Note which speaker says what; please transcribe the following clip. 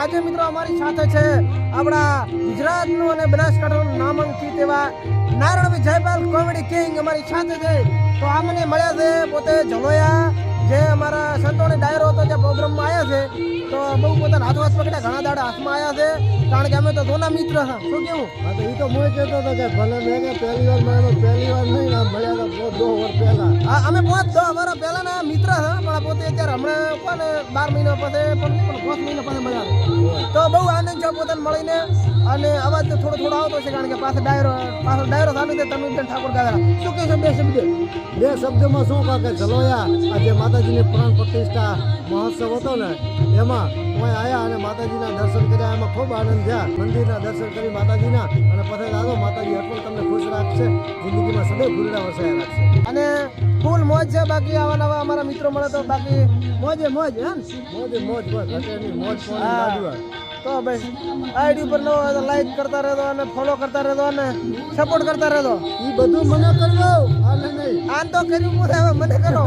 Speaker 1: આજે મિત્રો અમારી સાથે છે આપણા ગુજરાતનું અને બનાસકાંઠાનું નામાંકિત એવા નારણભાઈ જયપાલ કોમેડી કિંગ અમારી સાથે છે. તો આ મને મળ્યા છે પોતે જલોયા જે અમારા સંતોની ડાયરો હતો જે પ્રોગ્રામમાં આવ્યા છે. તો બહુ પોતાના હાથ પકડ્યા ઘણા દાડા હાથમાં આવ્યા છે કારણ કે અમે તો દોના મિત્ર હા. શું કેવું?
Speaker 2: હા તો એ તો હું કહેતો હતો કે ભલે મેં કે પહેલી વાર મળ્યો પહેલી વાર નહીં ના મળ્યા તો 2 વર્ષ પહેલા.
Speaker 1: હા અમે 5-10 વર્ષ પહેલાના મિત્ર હા પણ પોતે અત્યારે હમણાં કોને 12 મહિના પછી પણ 5 મહિના પછી મળ્યા. તો બહુ આનંદ છે પોતાને મળીને અને અવાજ તો થોડો આવતો છે કારણ કે પાછળ ડાયરો ચાલુ છે તનુજન ઠાકોર ગાવેલા. શું કહેશો બે
Speaker 2: શબ્દમાં શું કહે કે જલોયા આ જે માતાજીની પ્રાણ પ્રતિષ્ઠા મહોત્સવ હતો ને એમાં કોઈ આવ્યા અને માતાજીના દર્શન કર્યા એમાં ખૂબ આનંદ થયા. મંદિરના દર્શન કરી માતાજીના અને પછી લાગો માતાજી અટલ તમને ખુશ રાખશે, જિંદગીમાં સદૈવ ફૂલડા વસાયા રાખશે.
Speaker 1: અને ફૂલ મોજ છે. બાકી આવા નવા અમારા મિત્રો મળે તો બાકી મોજે મોજ હે
Speaker 2: મોજ બસ ઘટેની મોજ પણ
Speaker 1: તો બસ આઈડી ઉપર નવો હોય તો લાઈક કરતા રહેજો અને ફોલો કરતા રહેજો અને સપોર્ટ કરતા રહેજો.
Speaker 2: એ બધું મને કરવો આને નહીં
Speaker 1: આન તો કર્યું હવે મને કરો.